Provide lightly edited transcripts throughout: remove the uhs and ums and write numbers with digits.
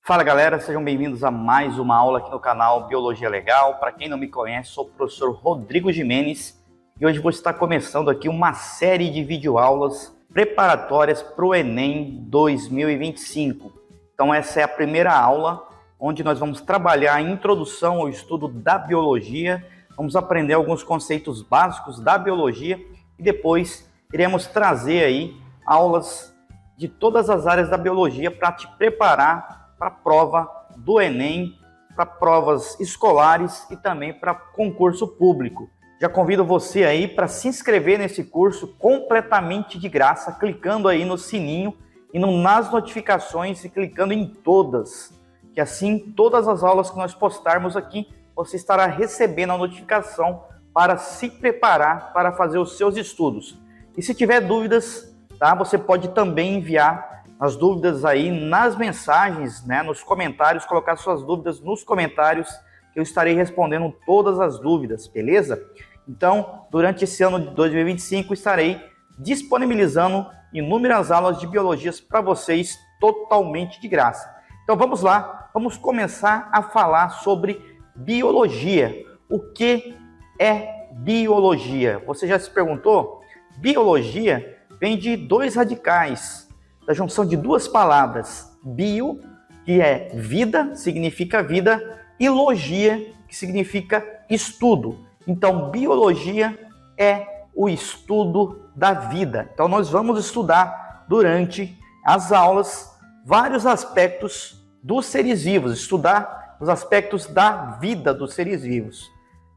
Fala galera, sejam bem-vindos a mais uma aula aqui no canal Biologia Legal. Para quem não me conhece, sou o professor Rodrigo Gimenez e hoje vou estar começando aqui uma série de videoaulas preparatórias para o Enem 2025. Então essa é a primeira aula onde nós vamos trabalhar a introdução ao estudo da biologia, vamos aprender alguns conceitos básicos da biologia e depois iremos trazer aí aulas de todas as áreas da biologia para te preparar para a prova do Enem, para provas escolares e também para concurso público. Já convido você aí para se inscrever nesse curso completamente de graça, clicando aí no sininho e nas notificações e clicando em todas, que assim todas as aulas que nós postarmos aqui, você estará recebendo a notificação para se preparar para fazer os seus estudos. E se tiver dúvidas, tá, você pode também enviar as dúvidas aí nas mensagens, né, nos comentários, colocar suas dúvidas nos comentários, que eu estarei respondendo todas as dúvidas, beleza? Então, durante esse ano de 2025, estarei disponibilizando inúmeras aulas de biologias para vocês totalmente de graça. Então vamos lá, vamos começar a falar sobre biologia. O que é biologia? Você já se perguntou? Biologia vem de dois radicais, da junção de duas palavras, bio, que é vida, significa vida, e logia, que significa estudo. Então, biologia é o estudo da vida. Então, nós vamos estudar durante as aulas vários aspectos dos seres vivos, estudar os aspectos da vida dos seres vivos.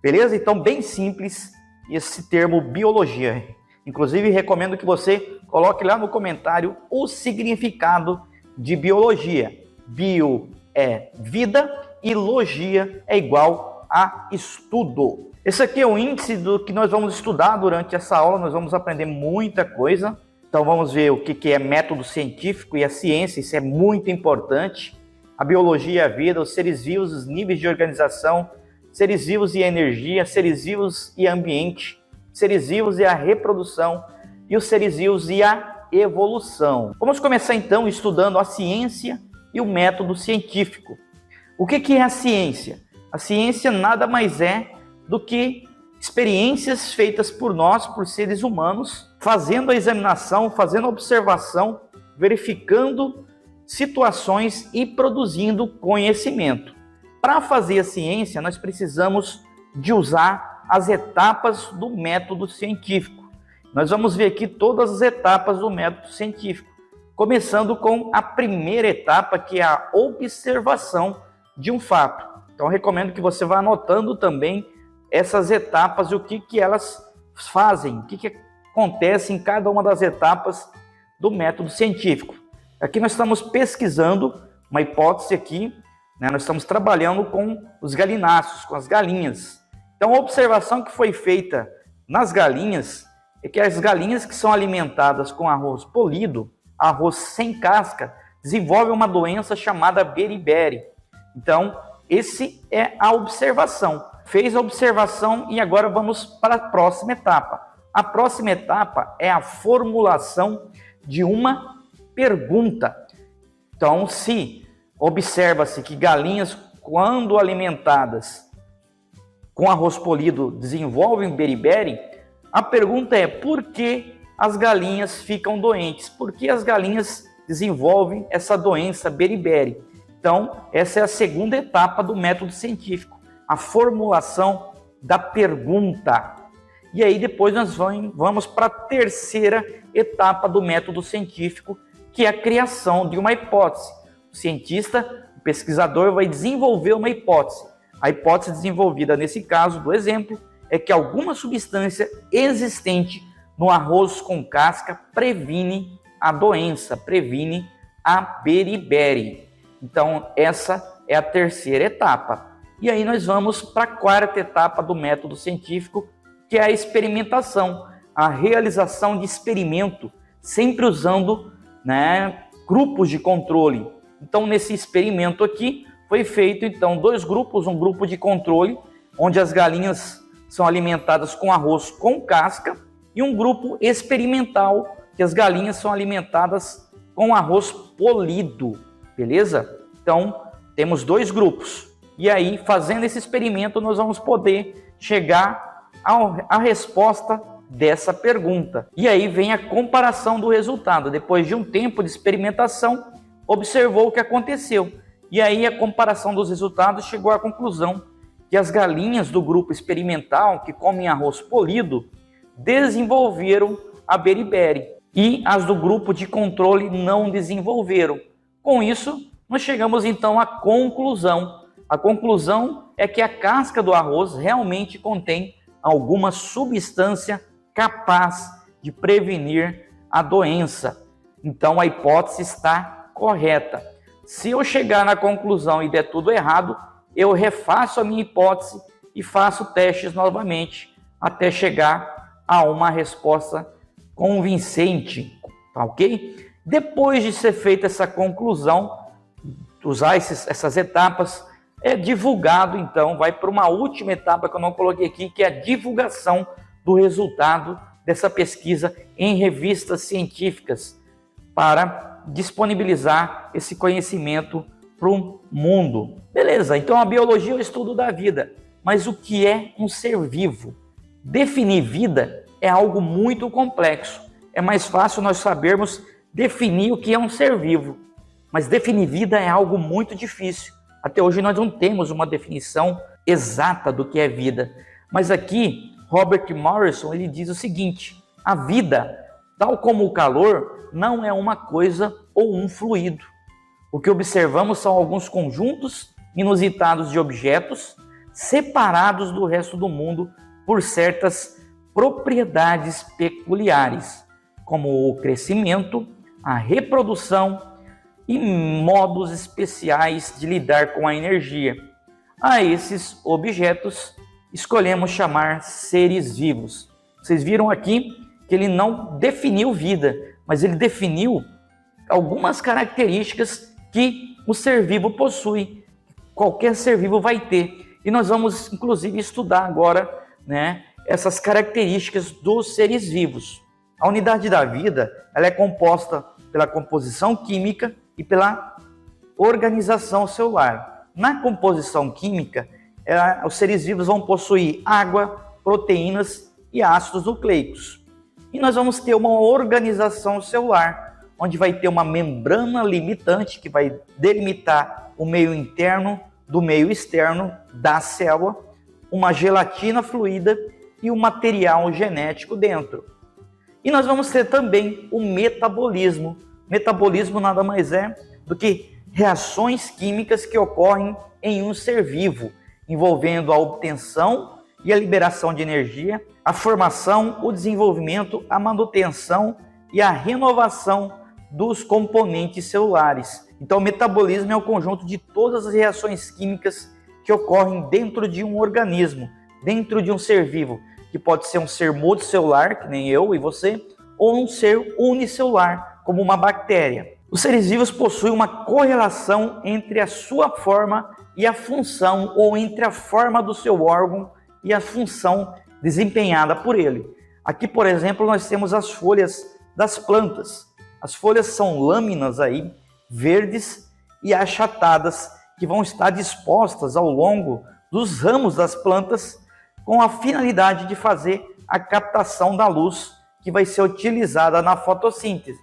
Beleza? Então, bem simples esse termo biologia. Inclusive, recomendo que você coloque lá no comentário o significado de biologia. Bio é vida e logia é igual a estudo. Esse aqui é o índice do que nós vamos estudar durante essa aula. Nós vamos aprender muita coisa. Então, vamos ver o que é método científico e a ciência. Isso é muito importante. A biologia e a vida, os seres vivos, os níveis de organização, seres vivos e energia, seres vivos e ambiente, seres vivos e a reprodução, e os seres vivos e a evolução. Vamos começar então estudando a ciência e o método científico. O que é a ciência? A ciência nada mais é do que experiências feitas por nós, por seres humanos, fazendo a examinação, fazendo a observação, verificando situações e produzindo conhecimento. Para fazer a ciência, nós precisamos de usar as etapas do método científico. Nós vamos ver aqui todas as etapas do método científico, começando com a primeira etapa, que é a observação de um fato. Então, eu recomendo que você vá anotando também essas etapas e o que elas fazem, o que acontece em cada uma das etapas do método científico. Aqui nós estamos pesquisando uma hipótese aqui, né? Nós estamos trabalhando com os galináceos, com as galinhas. Então, a observação que foi feita nas galinhas é que as galinhas que são alimentadas com arroz polido, arroz sem casca, desenvolvem uma doença chamada beriberi. Então, esse é a observação. Fez a observação e agora vamos para a próxima etapa. A próxima etapa é a formulação de uma pergunta. Então, se observa-se que galinhas, quando alimentadas com arroz polido, desenvolvem beriberi, a pergunta é: por que as galinhas ficam doentes? Por que as galinhas desenvolvem essa doença beriberi? Então, essa é a segunda etapa do método científico, a formulação da pergunta. E aí depois nós vamos para a terceira etapa do método científico, que é a criação de uma hipótese. O cientista, o pesquisador, vai desenvolver uma hipótese. A hipótese desenvolvida nesse caso do exemplo é que alguma substância existente no arroz com casca previne a doença, previne a beriberi. Então, essa é a terceira etapa. E aí nós vamos para a quarta etapa do método científico, que é a experimentação, a realização de experimento, sempre usando, né, grupos de controle. Então, nesse experimento aqui, foi feito, então, dois grupos, um grupo de controle, onde as galinhas são alimentadas com arroz com casca, e um grupo experimental, que as galinhas são alimentadas com arroz polido, beleza? Então, temos dois grupos. E aí, fazendo esse experimento, nós vamos poder chegar à resposta dessa pergunta. E aí vem a comparação do resultado. Depois de um tempo de experimentação, observou o que aconteceu. E aí a comparação dos resultados chegou à conclusão que as galinhas do grupo experimental, que comem arroz polido, desenvolveram a beriberi e as do grupo de controle não desenvolveram. Com isso, nós chegamos então à conclusão. A conclusão é que a casca do arroz realmente contém alguma substância capaz de prevenir a doença. Então a hipótese está correta. Se eu chegar na conclusão e der tudo errado, eu refaço a minha hipótese e faço testes novamente até chegar a uma resposta convincente, tá ok? Depois de ser feita essa conclusão, usar essas etapas, é divulgado, então, vai para uma última etapa que eu não coloquei aqui, que é a divulgação do resultado dessa pesquisa em revistas científicas para disponibilizar esse conhecimento para o mundo. Beleza, então a biologia é o estudo da vida, mas o que é um ser vivo? Definir vida é algo muito complexo. É mais fácil nós sabermos definir o que é um ser vivo, mas definir vida é algo muito difícil. Até hoje nós não temos uma definição exata do que é vida. Mas aqui, Robert Morrison, ele diz o seguinte: a vida, tal como o calor, não é uma coisa ou um fluido. O que observamos são alguns conjuntos inusitados de objetos separados do resto do mundo por certas propriedades peculiares, como o crescimento, a reprodução e modos especiais de lidar com a energia. A esses objetos escolhemos chamar seres vivos. Vocês viram aqui que ele não definiu vida, mas ele definiu algumas características que o ser vivo possui, qualquer ser vivo vai ter. E nós vamos, inclusive, estudar agora, essas características dos seres vivos. A unidade da vida, ela é composta pela composição química e pela organização celular. Na composição química, os seres vivos vão possuir água, proteínas e ácidos nucleicos. E nós vamos ter uma organização celular, onde vai ter uma membrana limitante que vai delimitar o meio interno do meio externo da célula, uma gelatina fluida e o material genético dentro. E nós vamos ter também o metabolismo. Metabolismo nada mais é do que reações químicas que ocorrem em um ser vivo, envolvendo a obtenção e a liberação de energia, a formação, o desenvolvimento, a manutenção e a renovação dos componentes celulares. Então, o metabolismo é o conjunto de todas as reações químicas que ocorrem dentro de um organismo, dentro de um ser vivo, que pode ser um ser multicelular, que nem eu e você, ou um ser unicelular, como uma bactéria. Os seres vivos possuem uma correlação entre a sua forma e a função, ou entre a forma do seu órgão e a função desempenhada por ele. Aqui, por exemplo, nós temos as folhas das plantas. As folhas são lâminas aí, verdes e achatadas, que vão estar dispostas ao longo dos ramos das plantas com a finalidade de fazer a captação da luz que vai ser utilizada na fotossíntese.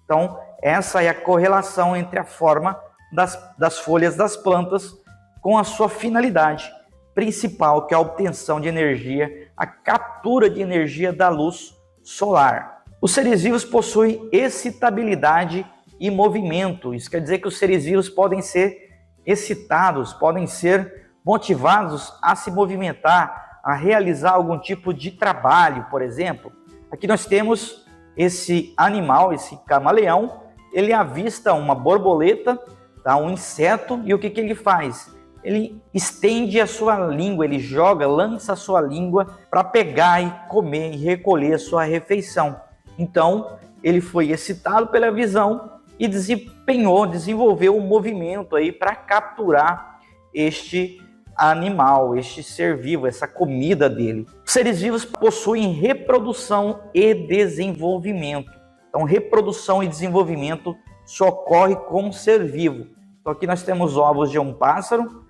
Então, essa é a correlação entre a forma das folhas das plantas com a sua finalidade principal, que é a obtenção de energia, a captura de energia da luz solar. Os seres vivos possuem excitabilidade e movimento. Isso quer dizer que os seres vivos podem ser excitados, podem ser motivados a se movimentar, a realizar algum tipo de trabalho, por exemplo. Aqui nós temos esse animal, esse camaleão, ele avista uma borboleta, tá, um inseto, e o que ele faz? Ele estende a sua língua, ele lança a sua língua para pegar e comer e recolher a sua refeição. Então, ele foi excitado pela visão e desenvolveu um movimento aí para capturar este animal, este ser vivo, essa comida dele. Os seres vivos possuem reprodução e desenvolvimento. Então, reprodução e desenvolvimento só ocorre com o ser vivo. Então aqui nós temos ovos de um pássaro,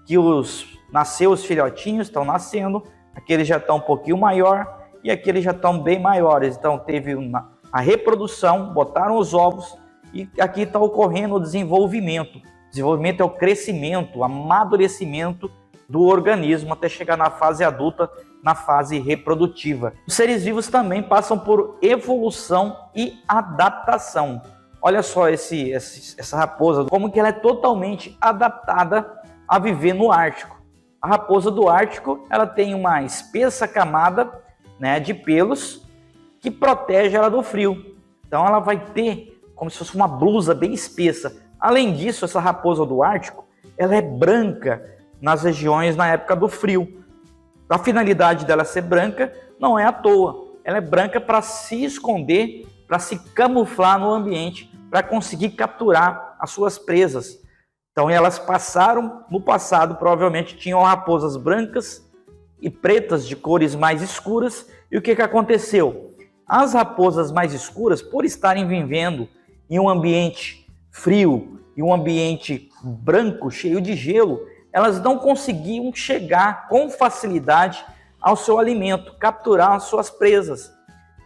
que nasceu os filhotinhos, estão nascendo, aqueles já estão um pouquinho maior e aqueles já estão bem maiores. Então teve a reprodução, botaram os ovos e aqui está ocorrendo o desenvolvimento. O desenvolvimento é o crescimento, o amadurecimento do organismo até chegar na fase adulta, na fase reprodutiva. Os seres vivos também passam por evolução e adaptação. Olha só essa raposa, como que ela é totalmente adaptada a viver no Ártico. A raposa do Ártico, ela tem uma espessa camada, né, de pelos que protege ela do frio. Então ela vai ter como se fosse uma blusa bem espessa. Além disso, essa raposa do Ártico, ela é branca nas regiões na época do frio. A finalidade dela ser branca não é à toa. Ela é branca para se esconder, para se camuflar no ambiente, para conseguir capturar as suas presas. Então elas passaram, no passado provavelmente tinham raposas brancas e pretas de cores mais escuras. E o que aconteceu? As raposas mais escuras, por estarem vivendo em um ambiente frio e um ambiente branco, cheio de gelo, elas não conseguiam chegar com facilidade ao seu alimento, capturar as suas presas.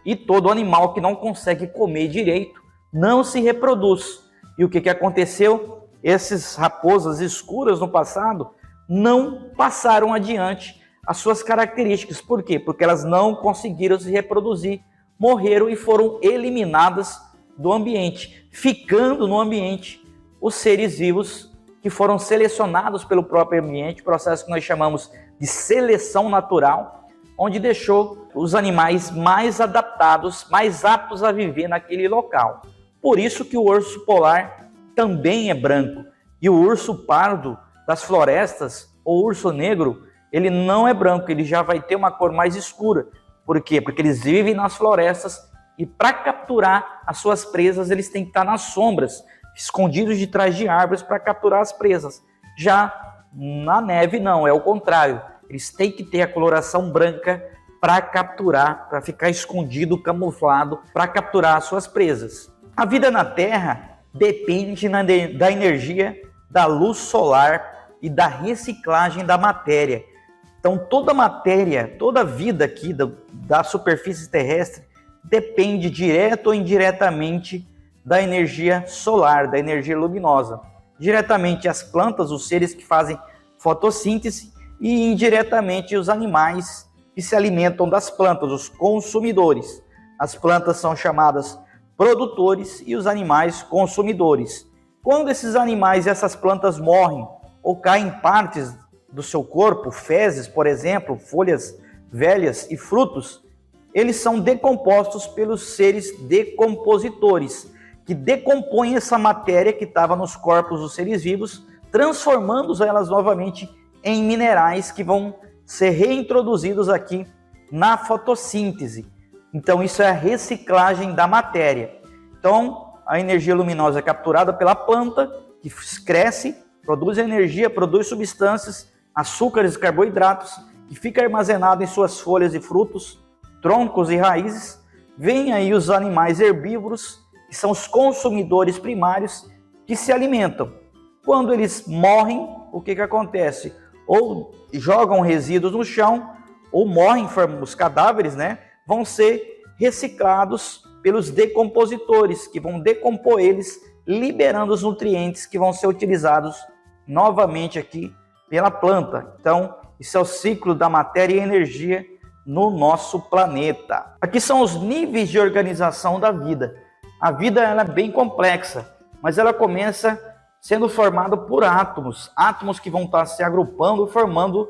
E todo animal que não consegue comer direito não se reproduz. E o que aconteceu? Essas raposas escuras no passado não passaram adiante as suas características. Por quê? Porque elas não conseguiram se reproduzir, morreram e foram eliminadas do ambiente, ficando no ambiente os seres vivos que foram selecionados pelo próprio ambiente, processo que nós chamamos de seleção natural, onde deixou os animais mais adaptados, mais aptos a viver naquele local. Por isso que o urso polar também é branco. E o urso pardo das florestas, ou urso negro, ele não é branco, ele já vai ter uma cor mais escura. Por quê? Porque eles vivem nas florestas e para capturar as suas presas, eles têm que estar nas sombras, escondidos de trás de árvores para capturar as presas. Já na neve não, é o contrário. Eles têm que ter a coloração branca para capturar, para ficar escondido, camuflado, para capturar as suas presas. A vida na Terra depende da energia da luz solar e da reciclagem da matéria. Então toda matéria, toda vida aqui da superfície terrestre depende direto ou indiretamente da energia solar, da energia luminosa. Diretamente as plantas, os seres que fazem fotossíntese, e indiretamente os animais que se alimentam das plantas, os consumidores. As plantas são chamadas produtores e os animais consumidores. Quando esses animais e essas plantas morrem ou caem partes do seu corpo, fezes, por exemplo, folhas velhas e frutos, eles são decompostos pelos seres decompositores, que decompõem essa matéria que estava nos corpos dos seres vivos, transformando elas novamente em minerais que vão ser reintroduzidos aqui na fotossíntese. Então isso é a reciclagem da matéria. Então a energia luminosa é capturada pela planta, que cresce, produz energia, produz substâncias, açúcares e carboidratos, que fica armazenado em suas folhas e frutos, troncos e raízes. Vêm aí os animais herbívoros, que são os consumidores primários, que se alimentam. Quando eles morrem, o que acontece? Ou jogam resíduos no chão, ou morrem, os cadáveres, né? Vão ser reciclados pelos decompositores, que vão decompor eles, liberando os nutrientes que vão ser utilizados novamente aqui pela planta. Então, isso é o ciclo da matéria e energia no nosso planeta. Aqui são os níveis de organização da vida. A vida ela é bem complexa, mas ela começa sendo formada por átomos. Átomos que vão estar se agrupando, formando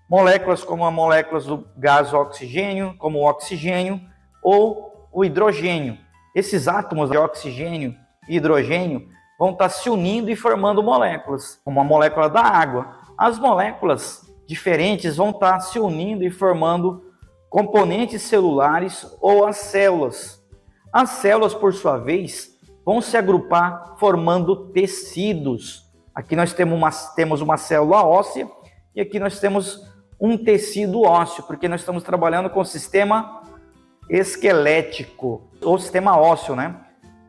moléculas como as moléculas do gás oxigênio, como o oxigênio ou o hidrogênio. Esses átomos de oxigênio e hidrogênio vão estar se unindo e formando moléculas, como a molécula da água. As moléculas diferentes vão estar se unindo e formando componentes celulares ou as células. As células, por sua vez, vão se agrupar formando tecidos. Aqui nós temos uma célula óssea e aqui nós temos um tecido ósseo, porque nós estamos trabalhando com o sistema esquelético, ou sistema ósseo, né?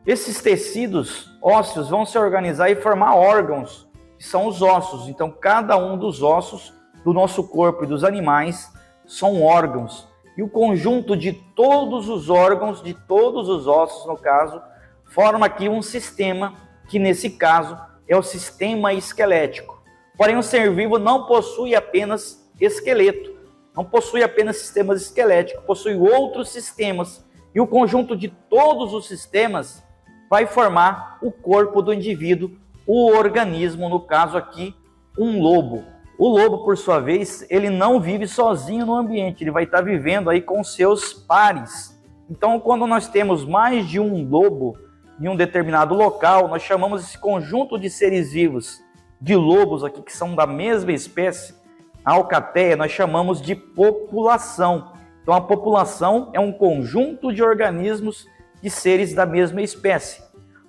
Esses tecidos ósseos vão se organizar e formar órgãos, que são os ossos. Então, cada um dos ossos do nosso corpo e dos animais são órgãos. E o conjunto de todos os órgãos, de todos os ossos, no caso, forma aqui um sistema, que nesse caso é o sistema esquelético. Porém, o ser vivo não possui apenas esqueleto, não possui apenas sistemas esqueléticos, possui outros sistemas. E o conjunto de todos os sistemas vai formar o corpo do indivíduo, o organismo, no caso aqui, um lobo. O lobo, por sua vez, ele não vive sozinho no ambiente, ele vai estar vivendo aí com seus pares. Então, quando nós temos mais de um lobo em um determinado local, nós chamamos esse conjunto de seres vivos, de lobos aqui, que são da mesma espécie, a alcateia, nós chamamos de população. Então, a população é um conjunto de organismos de seres da mesma espécie.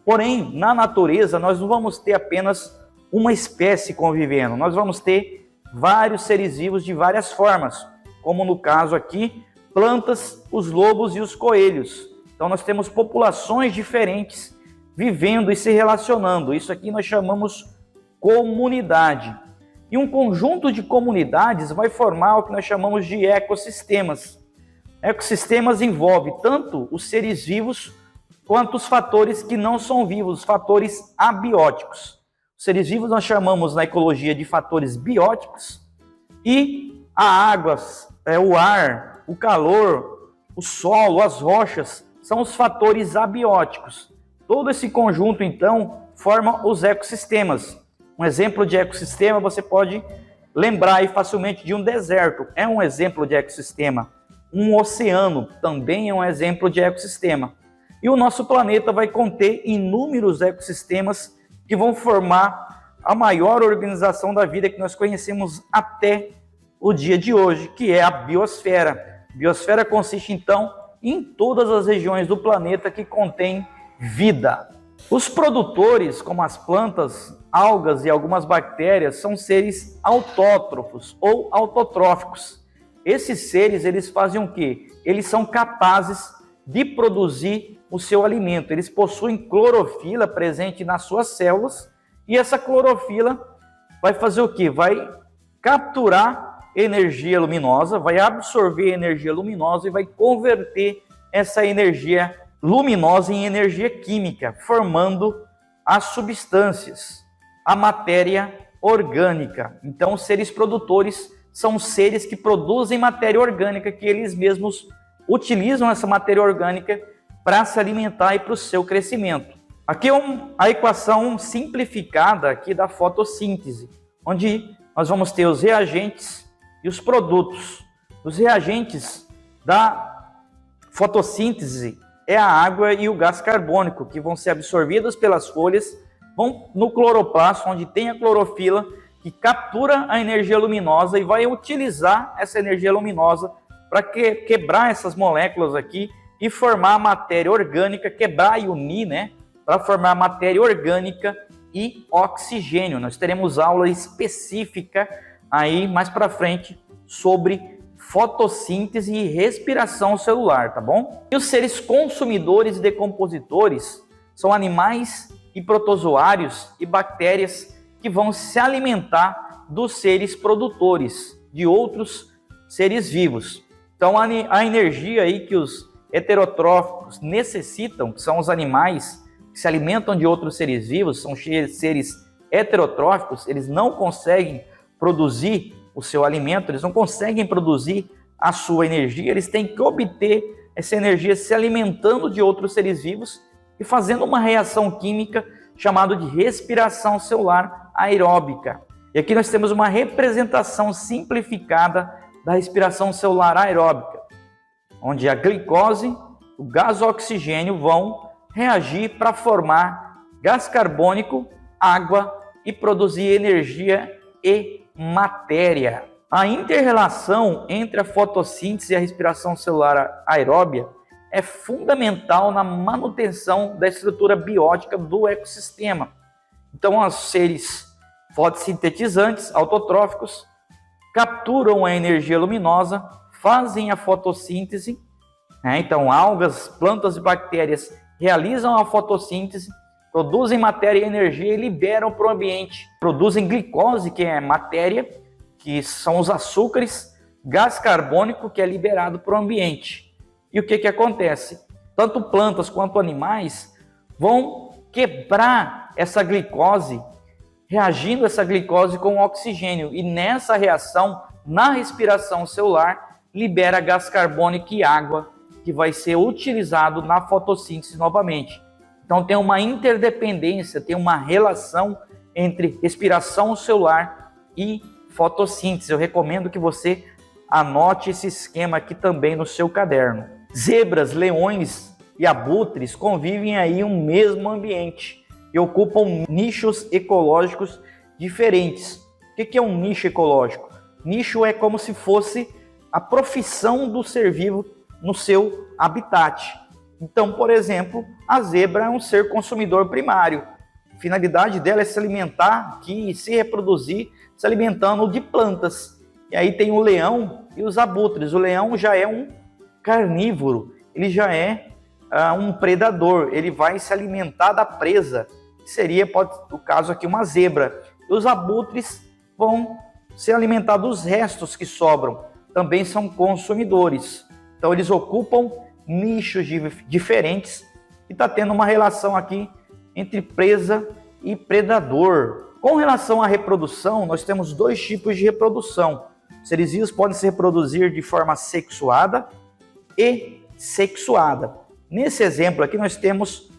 Porém, na natureza, nós não vamos ter apenas uma espécie convivendo, nós vamos ter vários seres vivos de várias formas, como no caso aqui, plantas, os lobos e os coelhos. Então, nós temos populações diferentes vivendo e se relacionando. Isso aqui nós chamamos comunidade. E um conjunto de comunidades vai formar o que nós chamamos de ecossistemas. Ecossistemas envolve tanto os seres vivos quanto os fatores que não são vivos, os fatores abióticos. Os seres vivos nós chamamos na ecologia de fatores bióticos e a água, o ar, o calor, o solo, as rochas são os fatores abióticos. Todo esse conjunto, então, forma os ecossistemas. Um exemplo de ecossistema você pode lembrar aí facilmente de um deserto. É um exemplo de ecossistema. Um oceano também é um exemplo de ecossistema. E o nosso planeta vai conter inúmeros ecossistemas que vão formar a maior organização da vida que nós conhecemos até o dia de hoje, que é a biosfera. Biosfera consiste, então, em todas as regiões do planeta que contém vida. Os produtores, como as plantas, algas e algumas bactérias, são seres autótrofos ou autotróficos. Esses seres, eles fazem o quê? Eles são capazes de produzir o seu alimento. Eles possuem clorofila presente nas suas células e essa clorofila vai fazer o quê? Vai capturar energia luminosa, vai absorver energia luminosa e vai converter essa energia luminosa em energia química, formando as substâncias, a matéria orgânica. Então, os seres produtores são seres que produzem matéria orgânica, que eles mesmos utilizam essa matéria orgânica para se alimentar e para o seu crescimento. Aqui é a equação simplificada aqui da fotossíntese, onde nós vamos ter os reagentes e os produtos. Os reagentes da fotossíntese é a água e o gás carbônico, que vão ser absorvidos pelas folhas, vão no cloroplasto, onde tem a clorofila, que captura a energia luminosa e vai utilizar essa energia luminosa para quebrar essas moléculas aqui e formar matéria orgânica, quebrar e unir, né? Para formar matéria orgânica e oxigênio. Nós teremos aula específica aí mais para frente sobre fotossíntese e respiração celular, tá bom? E os seres consumidores e decompositores são animais e protozoários e bactérias que vão se alimentar dos seres produtores, de outros seres vivos. Então a energia aí que os heterotróficos necessitam, que são os animais que se alimentam de outros seres vivos, são seres heterotróficos, eles não conseguem produzir o seu alimento, eles não conseguem produzir a sua energia, eles têm que obter essa energia se alimentando de outros seres vivos e fazendo uma reação química chamada de respiração celular aeróbica. E aqui nós temos uma representação simplificada da respiração celular aeróbica, onde a glicose, o gás oxigênio vão reagir para formar gás carbônico, água e produzir energia e matéria. A inter-relação entre a fotossíntese e a respiração celular aeróbia é fundamental na manutenção da estrutura biótica do ecossistema. Então, os seres fotossintetizantes, autotróficos, capturam a energia luminosa, fazem a fotossíntese, né? Então, algas, plantas e bactérias realizam a fotossíntese, produzem matéria e energia e liberam para o ambiente. Produzem glicose, que é matéria, que são os açúcares, gás carbônico, que é liberado para o ambiente. E o que acontece? Tanto plantas quanto animais vão quebrar essa glicose, reagindo essa glicose com oxigênio. E nessa reação, na respiração celular, libera gás carbônico e água, que vai ser utilizado na fotossíntese novamente. Então tem uma interdependência, tem uma relação entre respiração celular e fotossíntese. Eu recomendo que você anote esse esquema aqui também no seu caderno. Zebras, leões e abutres convivem aí no mesmo ambiente e ocupam nichos ecológicos diferentes. O que é um nicho ecológico? Nicho é como se fosse a profissão do ser vivo no seu habitat. Então, por exemplo, a zebra é um ser consumidor primário. A finalidade dela é se alimentar e se reproduzir, se alimentando de plantas. E aí tem o leão e os abutres. O leão já é um carnívoro, ele já é um predador, ele vai se alimentar da presa, que seria, o caso aqui, uma zebra. E os abutres vão se alimentar dos restos que sobram, também são consumidores. Então eles ocupam nichos diferentes e está tendo uma relação aqui entre presa e predador. Com relação à reprodução, nós temos dois tipos de reprodução. Os seres vivos podem se reproduzir de forma sexuada e sexuada. Nesse exemplo aqui nós temos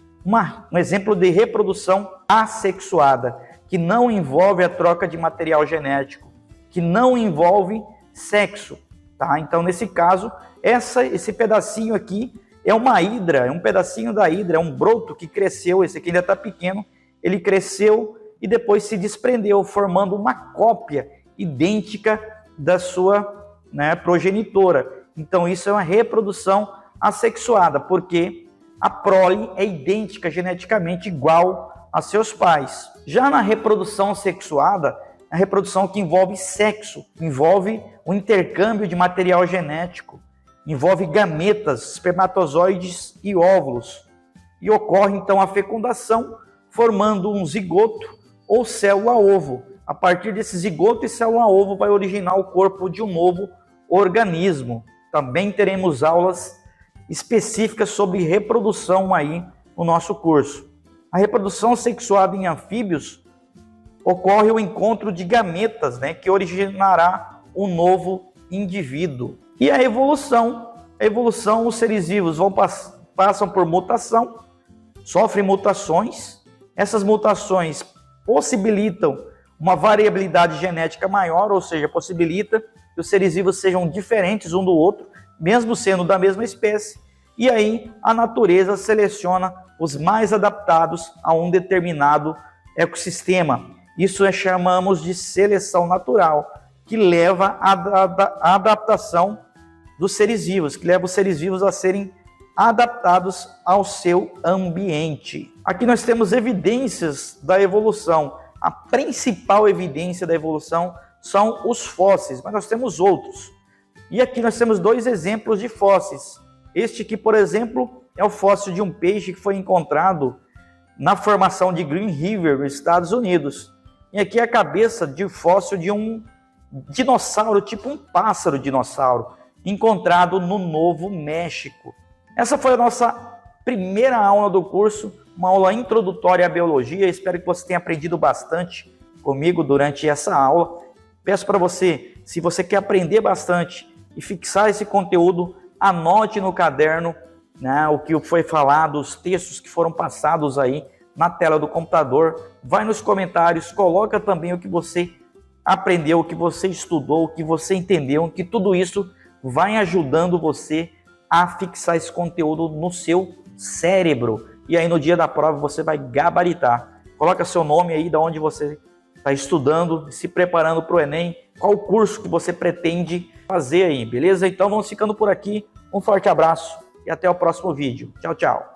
um exemplo de reprodução assexuada, que não envolve a troca de material genético, que não envolve sexo. Tá? Então, nesse caso, esse pedacinho aqui é uma hidra, é um pedacinho da hidra, é um broto que cresceu, esse aqui ainda está pequeno, ele cresceu e depois se desprendeu, formando uma cópia idêntica da sua progenitora. Então, isso é uma reprodução assexuada, porque a prole é idêntica geneticamente igual a seus pais. Já na reprodução sexuada, a reprodução que envolve sexo, envolve o intercâmbio de material genético, envolve gametas, espermatozoides e óvulos. E ocorre então a fecundação, formando um zigoto ou célula-ovo. A partir desse zigoto e célula-ovo vai originar o corpo de um novo organismo. Também teremos aulas específicas sobre reprodução aí no nosso curso. A reprodução sexuada em anfíbios ocorre o encontro de gametas, que originará um novo indivíduo. E a evolução, os seres vivos passam por mutação, sofrem mutações. Essas mutações possibilitam uma variabilidade genética maior, ou seja, possibilita que os seres vivos sejam diferentes um do outro, mesmo sendo da mesma espécie. E aí a natureza seleciona os mais adaptados a um determinado ecossistema. Isso chamamos de seleção natural, que leva à adaptação dos seres vivos, que leva os seres vivos a serem adaptados ao seu ambiente. Aqui nós temos evidências da evolução. A principal evidência da evolução são os fósseis, mas nós temos outros. E aqui nós temos dois exemplos de fósseis. Este aqui, por exemplo, é o fóssil de um peixe que foi encontrado na formação de Green River, nos Estados Unidos. E aqui é a cabeça de fóssil de um dinossauro, tipo um pássaro dinossauro, encontrado no Novo México. Essa foi a nossa primeira aula do curso, uma aula introdutória à biologia. Espero que você tenha aprendido bastante comigo durante essa aula. Peço para você, se você quer aprender bastante e fixar esse conteúdo, anote no caderno o que foi falado, os textos que foram passados aí na tela do computador. Vai nos comentários, coloca também o que você aprendeu, o que você estudou, o que você entendeu, que tudo isso vai ajudando você a fixar esse conteúdo no seu cérebro. E aí no dia da prova você vai gabaritar. Coloca seu nome aí, de onde você está estudando, se preparando para o Enem, qual o curso que você pretende fazer aí, beleza? Então vamos ficando por aqui. Um forte abraço e até o próximo vídeo. Tchau, tchau.